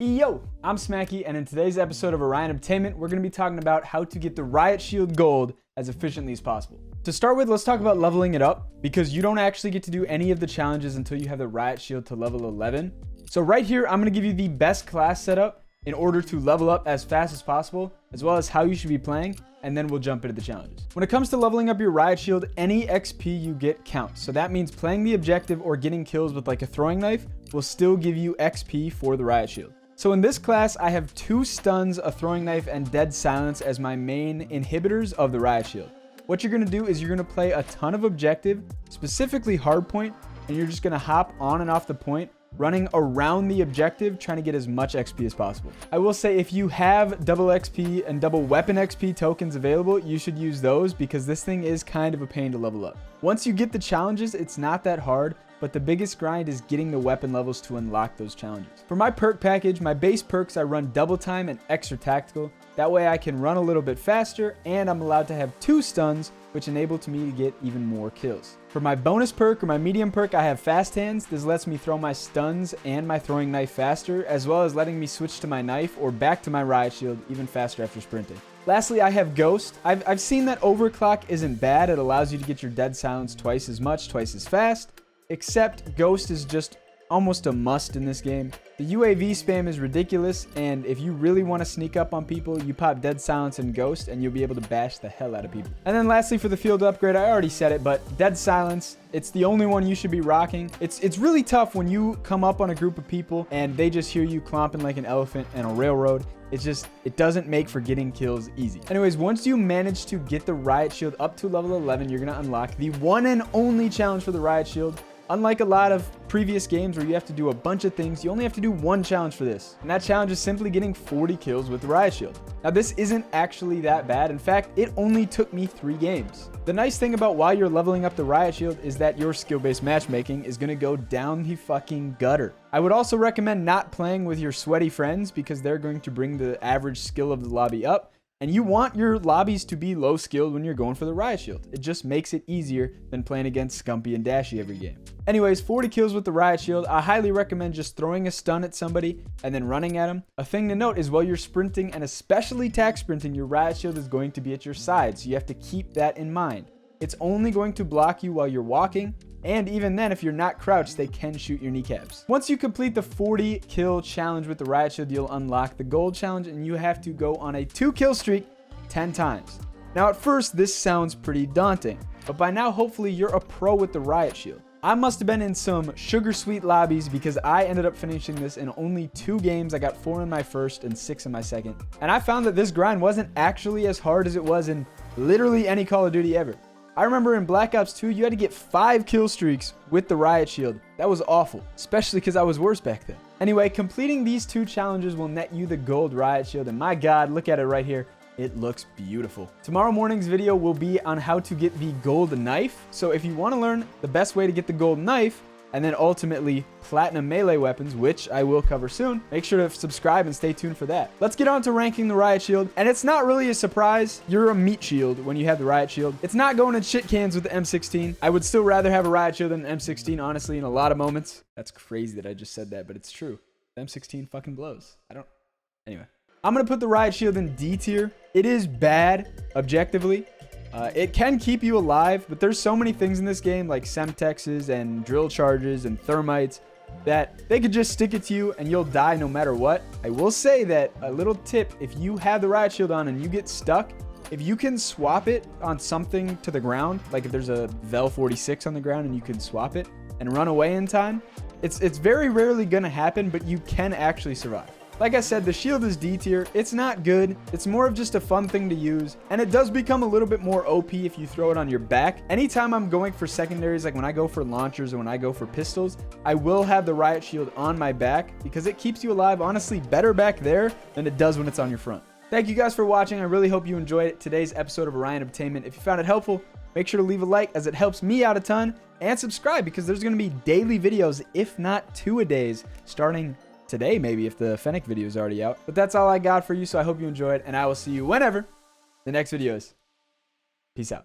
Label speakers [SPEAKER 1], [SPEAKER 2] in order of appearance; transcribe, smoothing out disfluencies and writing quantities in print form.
[SPEAKER 1] Yo, I'm Smakey, and in today's episode of Orion Obtainment, we're going to be talking about how to get the Riot Shield gold as efficiently as possible. To start with, let's talk about leveling it up, because you don't actually get to do any of the challenges until you have the Riot Shield to level 11. So right here, I'm going to give you the best class setup in order to level up as fast as possible, as well as how you should be playing, and then we'll jump into the challenges. When it comes to leveling up your Riot Shield, any XP you get counts. So that means playing the objective or getting kills with like a throwing knife will still give you XP for the Riot Shield. So in this class, I have 2 stuns, a throwing knife, and dead silence as my main inhibitors of the Riot Shield. What you're going to do is you're going to play a ton of objective, specifically hardpoint, and you're just going to hop on and off the point, running around the objective, trying to get as much XP as possible. I will say if you have double XP and double weapon XP tokens available, you should use those because this thing is kind of a pain to level up. Once you get the challenges, it's not that hard, but the biggest grind is getting the weapon levels to unlock those challenges. For my perk package, my base perks, I run double time and extra tactical. That way I can run a little bit faster, and I'm allowed to have 2 stuns, which enables me to get even more kills. For my bonus perk or my medium perk, I have fast hands. This lets me throw my stuns and my throwing knife faster, as well as letting me switch to my knife or back to my Riot Shield even faster after sprinting. Lastly, I have Ghost. I've seen that overclock isn't bad. It allows you to get your dead silence twice as much, twice as fast. Except Ghost is just almost a must in this game. The UAV spam is ridiculous, and if you really want to sneak up on people, you pop dead silence and Ghost and you'll be able to bash the hell out of people. And then lastly, for the field upgrade, I already said it, but dead silence, it's the only one you should be rocking. It's really tough when you come up on a group of people and they just hear you clomping like an elephant in a railroad. It doesn't make for getting kills easy. Anyways, once you manage to get the Riot Shield up to level 11, you're going to unlock the one and only challenge for the Riot Shield. Unlike a lot of previous games where you have to do a bunch of things, you only have to do one challenge for this. And that challenge is simply getting 40 kills with the Riot Shield. Now, this isn't actually that bad. In fact, it only took me 3 games. The nice thing about while you're leveling up the Riot Shield is that your skill-based matchmaking is going to go down the fucking gutter. I would also recommend not playing with your sweaty friends because they're going to bring the average skill of the lobby up. And you want your lobbies to be low skilled when you're going for the Riot Shield. It just makes it easier than playing against Scumpy and Dashy every game. Anyways, 40 kills with the Riot Shield. I highly recommend just throwing a stun at somebody and then running at them. A thing to note is while you're sprinting, and especially tac sprinting, your Riot Shield is going to be at your side. So you have to keep that in mind. It's only going to block you while you're walking. And even then, if you're not crouched, they can shoot your kneecaps. Once you complete the 40 kill challenge with the Riot Shield, you'll unlock the gold challenge, and you have to go on a 2 kill streak 10 times. Now, at first, this sounds pretty daunting, but by now, hopefully, you're a pro with the Riot Shield. I must have been in some sugar sweet lobbies because I ended up finishing this in only 2 games. I got 4 in my first and 6 in my second. And I found that this grind wasn't actually as hard as it was in literally any Call of Duty ever. I remember in Black Ops 2, you had to get 5 kill streaks with the Riot Shield. That was awful, especially because I was worse back then. Anyway, completing these 2 challenges will net you the gold Riot Shield, and my God, look at it right here. It looks beautiful. Tomorrow morning's video will be on how to get the gold knife. So if you want to learn the best way to get the gold knife, and then ultimately platinum melee weapons, which I will cover soon, make sure to subscribe and stay tuned for that. Let's get on to ranking the Riot Shield. And it's not really a surprise. You're a meat shield when you have the Riot Shield. It's not going in shit cans with the M16. I would still rather have a Riot Shield than an M16, honestly, in a lot of moments. That's crazy that I just said that, but it's true. The M16 fucking blows. Anyway. I'm going to put the Riot Shield in D tier. It is bad, objectively. It can keep you alive, but there's so many things in this game like Semtexes and drill charges and thermites that they could just stick it to you and you'll die no matter what. I will say that a little tip, if you have the Riot Shield on and you get stuck, if you can swap it on something to the ground, like if there's a Vel 46 on the ground and you can swap it and run away in time, it's very rarely going to happen, but you can actually survive. Like I said, the shield is D tier. It's not good. It's more of just a fun thing to use. And it does become a little bit more OP if you throw it on your back. Anytime I'm going for secondaries, like when I go for launchers or when I go for pistols, I will have the Riot Shield on my back because it keeps you alive, honestly, better back there than it does when it's on your front. Thank you guys for watching. I really hope you enjoyed today's episode of Orion Obtainment. If you found it helpful, make sure to leave a like as it helps me out a ton, and subscribe because there's going to be daily videos, if not 2 a days, starting today, maybe, if the Fennec video is already out. But that's all I got for you, so I hope you enjoyed, and I will see you whenever the next video is. Peace out.